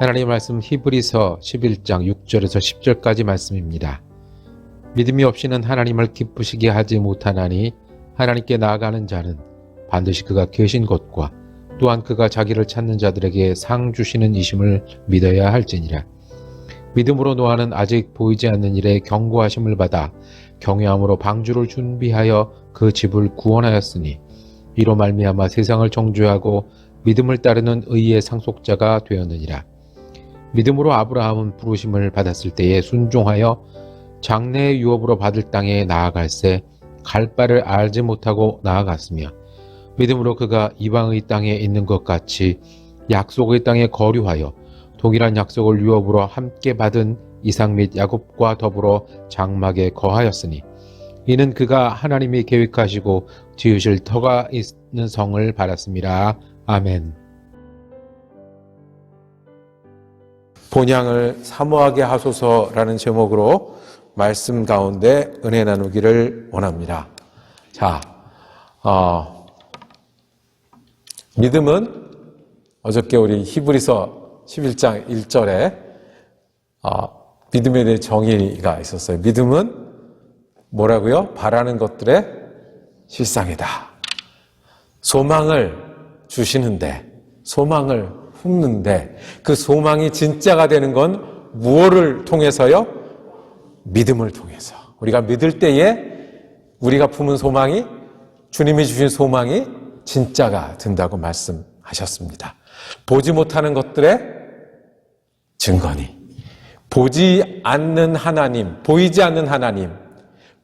하나님 말씀 히브리서 11장 6절에서 10절까지 말씀입니다. 믿음이 없이는 하나님을 기쁘시게 하지 못하나니 하나님께 나아가는 자는 반드시 그가 계신 곳과 또한 그가 자기를 찾는 자들에게 상 주시는 이심을 믿어야 할지니라. 믿음으로 노아는 아직 보이지 않는 일에 경고하심을 받아 경외함으로 방주를 준비하여 그 집을 구원하였으니 이로 말미암아 세상을 정죄하고 믿음을 따르는 의의 상속자가 되었느니라. 믿음으로 아브라함은 부르심을 받았을 때에 순종하여 장래의 유업으로 받을 땅에 나아갈새 갈 바를 알지 못하고 나아갔으며 믿음으로 그가 이방의 땅에 있는 것 같이 약속의 땅에 거류하여 동일한 약속을 유업으로 함께 받은 이삭 및 야곱과 더불어 장막에 거하였으니 이는 그가 하나님이 계획하시고 지으실 터가 있는 성을 받았습니다. 아멘. 본향을 사모하게 하소서라는 제목으로 말씀 가운데 은혜 나누기를 원합니다. 자, 믿음은 어저께 우리 히브리서 11장 1절에 믿음에 대해 정의가 있었어요. 믿음은 뭐라고요? 바라는 것들의 실상이다. 소망을 주시는데, 소망을 품는데 그 소망이 진짜가 되는 건 무엇을 통해서요? 믿음을 통해서. 우리가 믿을 때에 우리가 품은 소망이, 주님이 주신 소망이 진짜가 된다고 말씀하셨습니다. 보지 못하는 것들의 증거니, 보지 않는 하나님, 보이지 않는 하나님,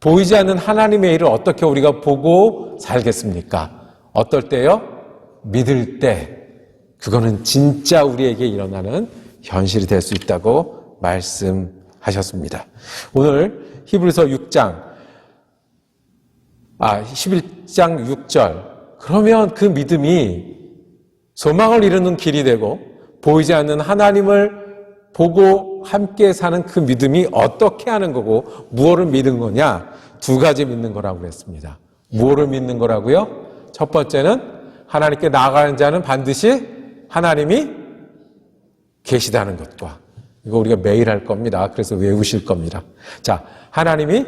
보이지 않는 하나님의 일을 어떻게 우리가 보고 살겠습니까? 어떨 때요? 믿을 때 그거는 진짜 우리에게 일어나는 현실이 될 수 있다고 말씀하셨습니다. 오늘 히브리서 11장 6절. 그러면 그 믿음이 소망을 이루는 길이 되고 보이지 않는 하나님을 보고 함께 사는 그 믿음이 어떻게 하는 거고 무엇을 믿는 거냐? 두 가지 믿는 거라고 했습니다. 무엇을 믿는 거라고요? 첫 번째는 하나님께 나아가는 자는 반드시 하나님이 계시다는 것과, 이거 우리가 매일 할 겁니다. 그래서 외우실 겁니다. 자, 하나님이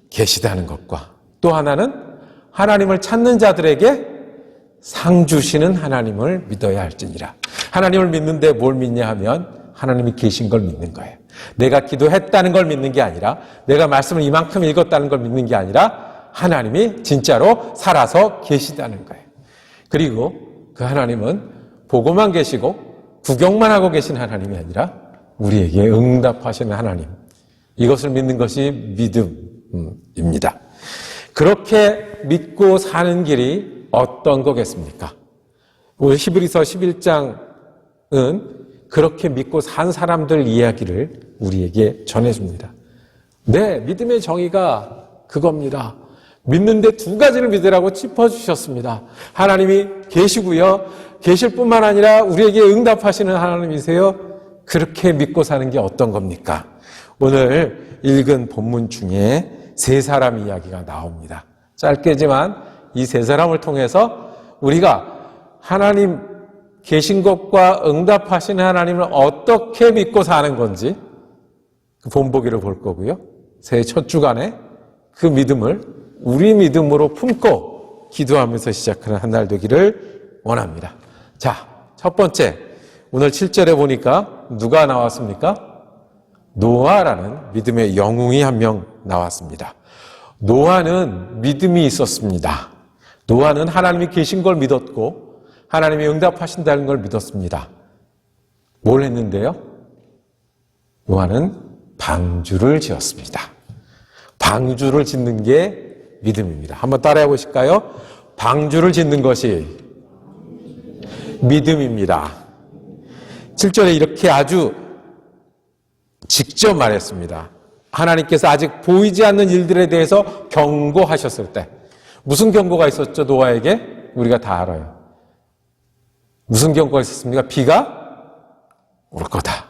계시다는 것과 또 하나는 하나님을 찾는 자들에게 상 주시는 하나님을 믿어야 할지니라. 하나님을 믿는데 뭘 믿냐 하면 하나님이 계신 걸 믿는 거예요. 내가 기도했다는 걸 믿는 게 아니라, 내가 말씀을 이만큼 읽었다는 걸 믿는 게 아니라 하나님이 진짜로 살아서 계시다는 거예요. 그리고 그 하나님은 보고만 계시고 구경만 하고 계신 하나님이 아니라 우리에게 응답하시는 하나님, 이것을 믿는 것이 믿음입니다. 그렇게 믿고 사는 길이 어떤 거겠습니까? 오늘 히브리서 11장은 그렇게 믿고 산 사람들 이야기를 우리에게 전해줍니다. 네, 믿음의 정의가 그겁니다. 믿는데 두 가지를 믿으라고 짚어주셨습니다. 하나님이 계시고요, 계실 뿐만 아니라 우리에게 응답하시는 하나님이세요. 그렇게 믿고 사는 게 어떤 겁니까? 오늘 읽은 본문 중에 세 사람 이야기가 나옵니다. 짧게지만 이 세 사람을 통해서 우리가 하나님 계신 것과 응답하시는 하나님을 어떻게 믿고 사는 건지 그 본보기를 볼 거고요. 새해 첫 주간에 그 믿음을 우리 믿음으로 품고 기도하면서 시작하는 한 날 되기를 원합니다. 자, 첫 번째, 오늘 7절에 보니까 누가 나왔습니까? 노아라는 믿음의 영웅이 한 명 나왔습니다. 노아는 믿음이 있었습니다. 노아는 하나님이 계신 걸 믿었고 하나님이 응답하신다는 걸 믿었습니다. 뭘 했는데요? 노아는 방주를 지었습니다. 방주를 짓는 게 믿음입니다. 한번 따라해 보실까요? 방주를 짓는 것이 믿음입니다. 7절에 이렇게 아주 직접 말했습니다. 하나님께서 아직 보이지 않는 일들에 대해서 경고하셨을 때, 무슨 경고가 있었죠? 노아에게? 우리가 다 알아요. 무슨 경고가 있었습니까? 비가 올 거다.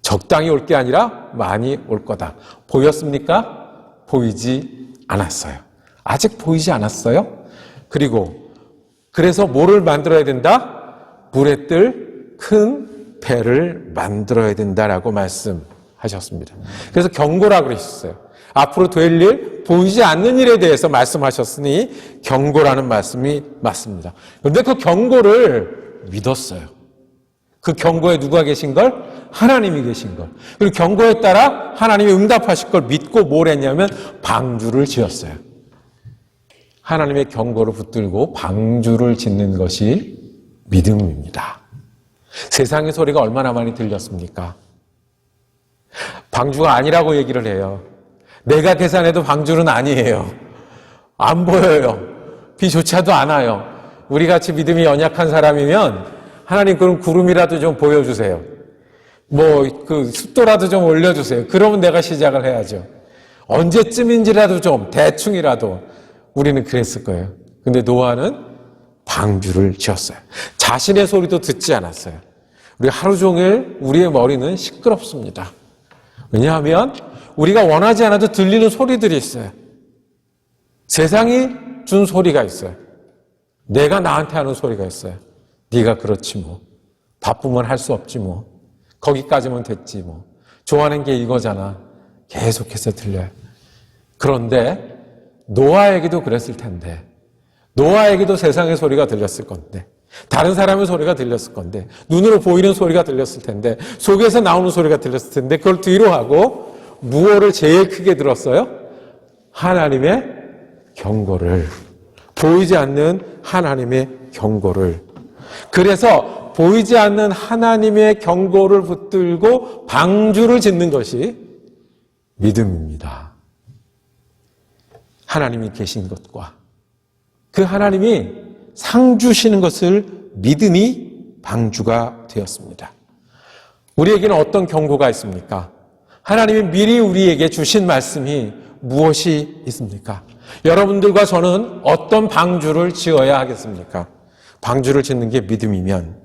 적당히 올 게 아니라 많이 올 거다. 보였습니까? 보이지 않았어요. 아직 보이지 않았어요. 그리고 그래서 뭐를 만들어야 된다? 물에 뜰 큰 배를 만들어야 된다라고 말씀하셨습니다. 그래서 경고라고 그러셨어요. 앞으로 될 일, 보이지 않는 일에 대해서 말씀하셨으니 경고라는 말씀이 맞습니다. 그런데 그 경고를 믿었어요. 그 경고에 누가 계신 걸? 하나님이 계신 걸. 그리고 경고에 따라 하나님이 응답하실 걸 믿고 뭘 했냐면 방주를 지었어요. 하나님의 경고를 붙들고 방주를 짓는 것이 믿음입니다. 세상의 소리가 얼마나 많이 들렸습니까? 방주가 아니라고 얘기를 해요. 내가 계산해도 방주는 아니에요. 안 보여요. 비조차도 안 와요. 우리같이 믿음이 연약한 사람이면 하나님 그럼 구름이라도 좀 보여주세요. 그 습도라도 좀 올려주세요. 그러면 내가 시작을 해야죠. 언제쯤인지라도 좀 대충이라도 우리는 그랬을 거예요. 근데 노아는 방주를 지었어요. 자신의 소리도 듣지 않았어요. 우리 하루 종일 우리의 머리는 시끄럽습니다. 왜냐하면 우리가 원하지 않아도 들리는 소리들이 있어요. 세상이 준 소리가 있어요. 내가 나한테 하는 소리가 있어요. 네가 그렇지 뭐. 바쁘면 할 수 없지 뭐. 거기까지면 됐지 뭐. 좋아하는 게 이거잖아. 계속해서 들려요. 그런데 노아에게도 그랬을 텐데, 노아에게도 세상의 소리가 들렸을 건데, 다른 사람의 소리가 들렸을 건데, 눈으로 보이는 소리가 들렸을 텐데, 속에서 나오는 소리가 들렸을 텐데, 그걸 뒤로 하고 무엇을 제일 크게 들었어요? 하나님의 경고를. 보이지 않는 하나님의 경고를. 그래서 보이지 않는 하나님의 경고를 붙들고 방주를 짓는 것이 믿음입니다. 하나님이 계신 것과 그 하나님이 상 주시는 것을 믿음이 방주가 되었습니다. 우리에게는 어떤 경고가 있습니까? 하나님이 미리 우리에게 주신 말씀이 무엇이 있습니까? 여러분들과 저는 어떤 방주를 지어야 하겠습니까? 방주를 짓는 게 믿음이면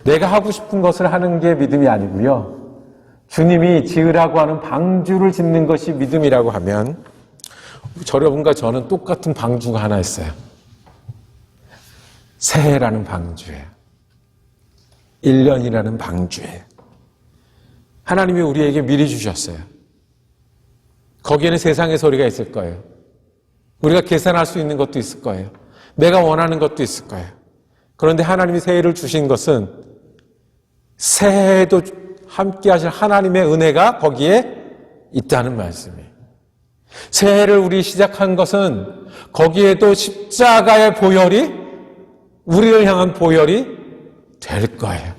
내가 하고 싶은 것을 하는 게 믿음이 아니고요. 주님이 지으라고 하는 방주를 짓는 것이 믿음이라고 하면 여러분과 저는 똑같은 방주가 하나 있어요. 새해라는 방주예요. 1년이라는 방주예요. 하나님이 우리에게 미리 주셨어요. 거기에는 세상의 소리가 있을 거예요. 우리가 계산할 수 있는 것도 있을 거예요. 내가 원하는 것도 있을 거예요. 그런데 하나님이 새해를 주신 것은 새해에도 함께 하실 하나님의 은혜가 거기에 있다는 말씀이에요. 새해를 우리 시작한 것은 거기에도 십자가의 보혈이 우리를 향한 보혈이 될 거예요.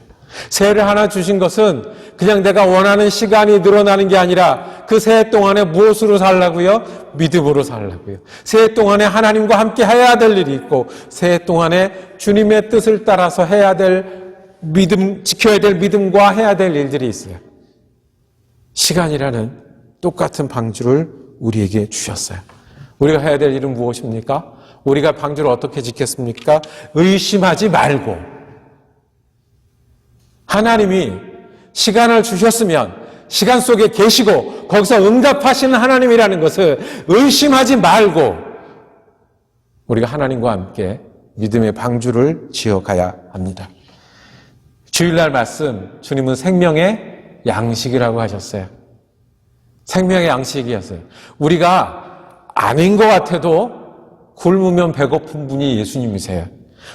새해를 하나 주신 것은 그냥 내가 원하는 시간이 늘어나는 게 아니라 그 새해 동안에 무엇으로 살라고요? 믿음으로 살라고요. 새해 동안에 하나님과 함께 해야 될 일이 있고 새해 동안에 주님의 뜻을 따라서 해야 될 믿음, 지켜야 될 믿음과 해야 될 일들이 있어요. 시간이라는 똑같은 방주를 우리에게 주셨어요. 우리가 해야 될 일은 무엇입니까? 우리가 방주를 어떻게 지켰습니까? 의심하지 말고 하나님이 시간을 주셨으면 시간 속에 계시고 거기서 응답하시는 하나님이라는 것을 의심하지 말고 우리가 하나님과 함께 믿음의 방주를 지어가야 합니다. 주일날 말씀 주님은 생명의 양식이라고 하셨어요. 생명의 양식이었어요. 우리가 아닌 것 같아도 굶으면 배고픈 분이 예수님이세요.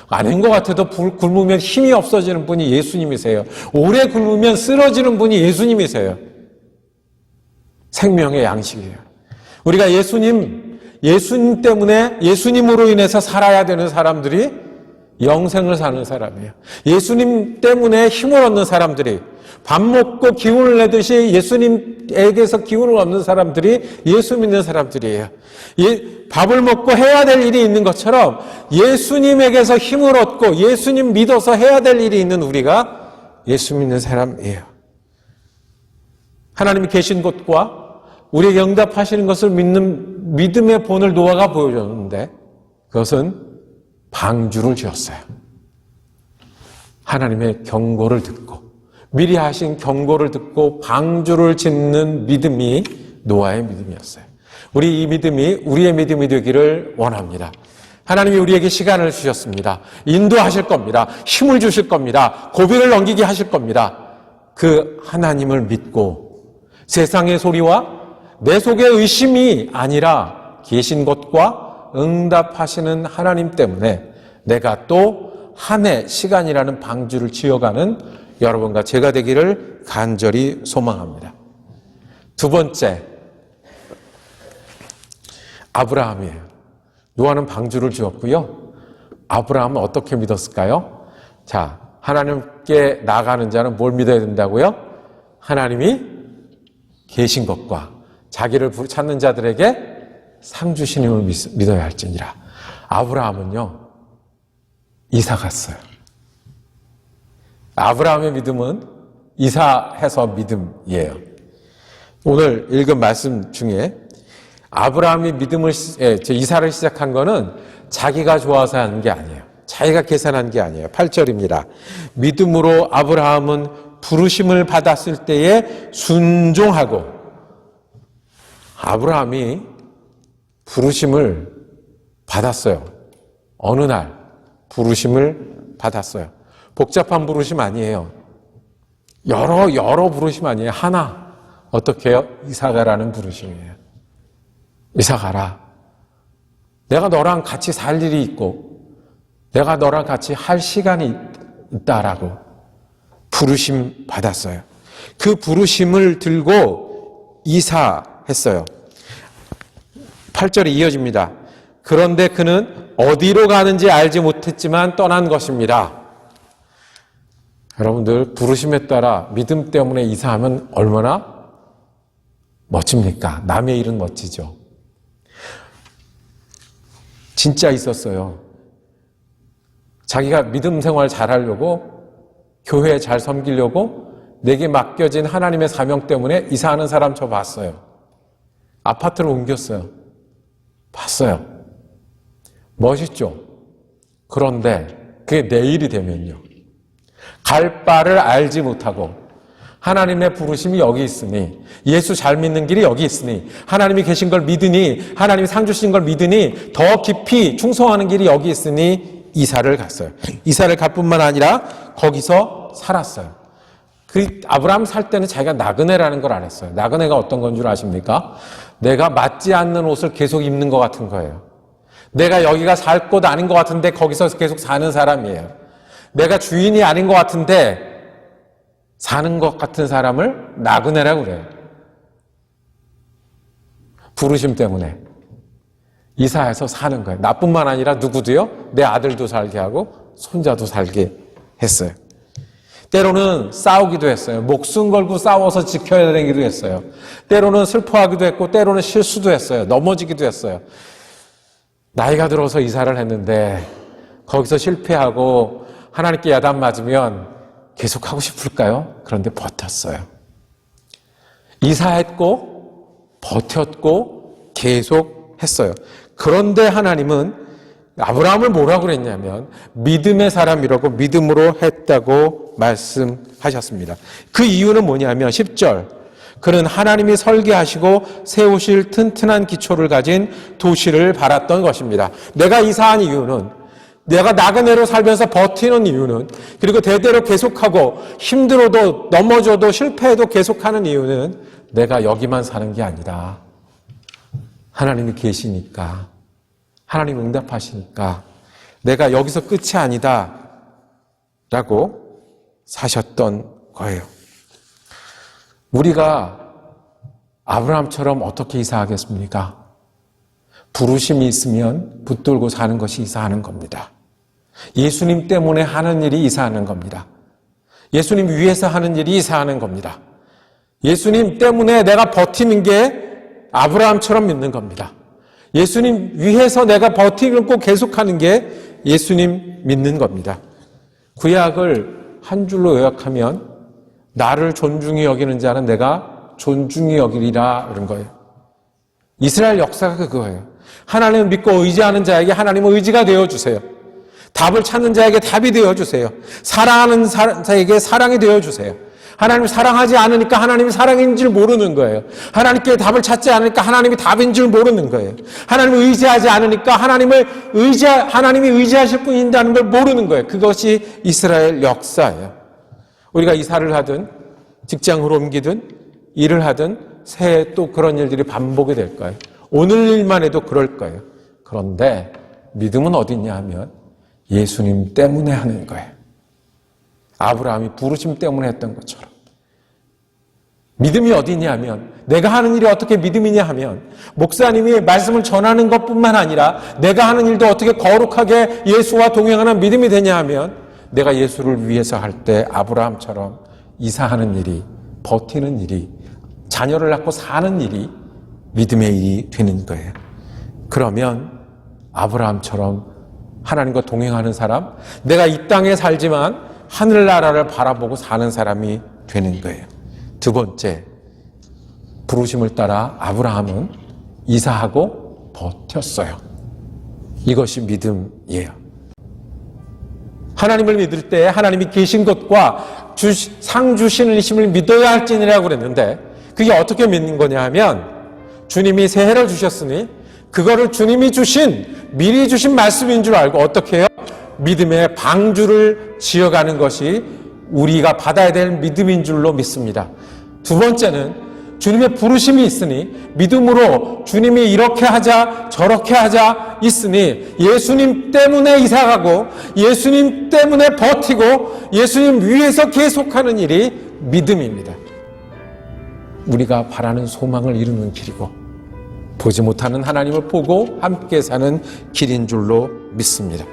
아닌 것 같아도 굶으면 힘이 없어지는 분이 예수님이세요. 오래 굶으면 쓰러지는 분이 예수님이세요. 생명의 양식이에요. 우리가 예수님 때문에 예수님으로 인해서 살아야 되는 사람들이 영생을 사는 사람이에요. 예수님 때문에 힘을 얻는 사람들이 밥 먹고 기운을 내듯이 예수님에게서 기운을 얻는 사람들이 예수 믿는 사람들이에요. 밥을 먹고 해야 될 일이 있는 것처럼 예수님에게서 힘을 얻고 예수님 믿어서 해야 될 일이 있는 우리가 예수 믿는 사람이에요. 하나님이 계신 것과 우리에게 응답하시는 것을 믿는 믿음의 본을 노아가 보여줬는데 그것은 방주를 지었어요. 하나님의 경고를 듣고 미리 하신 경고를 듣고 방주를 짓는 믿음이 노아의 믿음이었어요. 우리 이 믿음이 우리의 믿음이 되기를 원합니다. 하나님이 우리에게 시간을 주셨습니다. 인도하실 겁니다. 힘을 주실 겁니다. 고비를 넘기게 하실 겁니다. 그 하나님을 믿고 세상의 소리와 내 속의 의심이 아니라 계신 것과 응답하시는 하나님 때문에 내가 또 한 해 시간이라는 방주를 지어가는 여러분과 제가 되기를 간절히 소망합니다. 두 번째, 아브라함이에요. 노아는 방주를 지었고요. 아브라함은 어떻게 믿었을까요? 자, 하나님께 나아가는 자는 뭘 믿어야 된다고요? 하나님이 계신 것과 자기를 찾는 자들에게 상 주시님을 믿어야 할지니라. 아브라함은요, 이사 갔어요. 아브라함의 믿음은 이사해서 믿음이에요. 오늘 읽은 말씀 중에 아브라함이 이사를 시작한 거는 자기가 좋아서 하는 게 아니에요. 자기가 계산한 게 아니에요. 8절입니다. 믿음으로 아브라함은 부르심을 받았을 때에 순종하고, 아브라함이 부르심을 받았어요. 어느 날 부르심을 받았어요. 복잡한 부르심 아니에요. 여러 부르심 아니에요. 하나. 어떻게 해요? 이사가라는 부르심이에요. 이사가라. 내가 너랑 같이 살 일이 있고 내가 너랑 같이 할 시간이 있다라고 부르심 받았어요. 그 부르심을 들고 이사했어요. 8절이 이어집니다. 그런데 그는 어디로 가는지 알지 못했지만 떠난 것입니다. 여러분들, 부르심에 따라 믿음 때문에 이사하면 얼마나 멋집니까? 남의 일은 멋지죠. 진짜 있었어요. 자기가 믿음 생활 잘하려고, 교회에 잘 섬기려고 내게 맡겨진 하나님의 사명 때문에 이사하는 사람 저 봤어요. 아파트를 옮겼어요. 봤어요. 멋있죠? 그런데 그게 내일이 되면요, 갈 바를 알지 못하고 하나님의 부르심이 여기 있으니, 예수 잘 믿는 길이 여기 있으니, 하나님이 계신 걸 믿으니, 하나님이 상 주신 걸 믿으니 더 깊이 충성하는 길이 여기 있으니 이사를 갔어요. 이사를 갈 뿐만 아니라 거기서 살았어요. 그 아브라함 살 때는 자기가 나그네라는 걸 알았어요. 나그네가 어떤 건 줄 아십니까? 내가 맞지 않는 옷을 계속 입는 것 같은 거예요. 내가 여기가 살 곳 아닌 것 같은데 거기서 계속 사는 사람이에요. 내가 주인이 아닌 것 같은데 사는 것 같은 사람을 나그네라고 그래요. 부르심 때문에 이사해서 사는 거예요. 나뿐만 아니라 누구도요, 내 아들도 살게 하고 손자도 살게 했어요. 때로는 싸우기도 했어요. 목숨 걸고 싸워서 지켜야 되기도 했어요. 때로는 슬퍼하기도 했고 때로는 실수도 했어요. 넘어지기도 했어요. 나이가 들어서 이사를 했는데 거기서 실패하고 하나님께 야단 맞으면 계속하고 싶을까요? 그런데 버텼어요. 이사했고 버텼고 계속했어요. 그런데 하나님은 아브라함을 뭐라고 그랬냐면 믿음의 사람이라고, 믿음으로 했다고 말씀하셨습니다. 그 이유는 뭐냐면 10절, 그는 하나님이 설계하시고 세우실 튼튼한 기초를 가진 도시를 바랐던 것입니다. 내가 이사한 이유는, 내가 나그네로 살면서 버티는 이유는, 그리고 대대로 계속하고 힘들어도 넘어져도 실패해도 계속하는 이유는 내가 여기만 사는 게 아니라 하나님이 계시니까, 하나님 응답하시니까 내가 여기서 끝이 아니다 라고 사셨던 거예요. 우리가 아브라함처럼 어떻게 이사하겠습니까? 부르심이 있으면 붙들고 사는 것이 이사하는 겁니다. 예수님 때문에 하는 일이 이사하는 겁니다. 예수님 위해서 하는 일이 이사하는 겁니다. 예수님 때문에 내가 버티는 게 아브라함처럼 믿는 겁니다. 예수님 위해서 내가 버티고 계속하는 게 예수님 믿는 겁니다. 구약을 한 줄로 요약하면 나를 존중히 여기는 자는 내가 존중히 여기리라, 그런 거예요. 이스라엘 역사가 그거예요. 하나님을 믿고 의지하는 자에게 하나님은 의지가 되어주세요. 답을 찾는 자에게 답이 되어주세요. 사랑하는 자에게 사랑이 되어주세요. 하나님을 사랑하지 않으니까 하나님이 사랑인 줄 모르는 거예요. 하나님께 답을 찾지 않으니까 하나님이 답인 줄 모르는 거예요. 하나님을 의지하지 않으니까 하나님이 의지하실 분인다는 걸 모르는 거예요. 그것이 이스라엘 역사예요. 우리가 이사를 하든 직장으로 옮기든 일을 하든 새해 또 그런 일들이 반복이 될 거예요. 오늘 일만 해도 그럴 거예요. 그런데 믿음은 어디 있냐 하면 예수님 때문에 하는 거예요. 아브라함이 부르심 때문에 했던 것처럼. 믿음이 어디 있냐 하면 내가 하는 일이 어떻게 믿음이냐 하면 목사님이 말씀을 전하는 것뿐만 아니라 내가 하는 일도 어떻게 거룩하게 예수와 동행하는 믿음이 되냐 하면 내가 예수를 위해서 할 때 아브라함처럼 이사하는 일이, 버티는 일이, 자녀를 낳고 사는 일이 믿음의 일이 되는 거예요. 그러면 아브라함처럼 하나님과 동행하는 사람, 내가 이 땅에 살지만 하늘나라를 바라보고 사는 사람이 되는 거예요. 두 번째, 부르심을 따라 아브라함은 이사하고 버텼어요. 이것이 믿음이에요. 하나님을 믿을 때 하나님이 계신 것과 상 주시는 이심을 믿어야 할지니라고 그랬는데 그게 어떻게 믿는 거냐 하면 주님이 새해를 주셨으니 그거를 주님이 미리 주신 말씀인 줄 알고 어떻게 해요? 믿음의 방주를 지어가는 것이 우리가 받아야 될 믿음인 줄로 믿습니다. 두 번째는 주님의 부르심이 있으니 믿음으로 주님이 이렇게 하자 저렇게 하자 있으니 예수님 때문에 이사가고 예수님 때문에 버티고 예수님 위해서 계속하는 일이 믿음입니다. 우리가 바라는 소망을 이루는 길이고 보지 못하는 하나님을 보고 함께 사는 길인 줄로 믿습니다.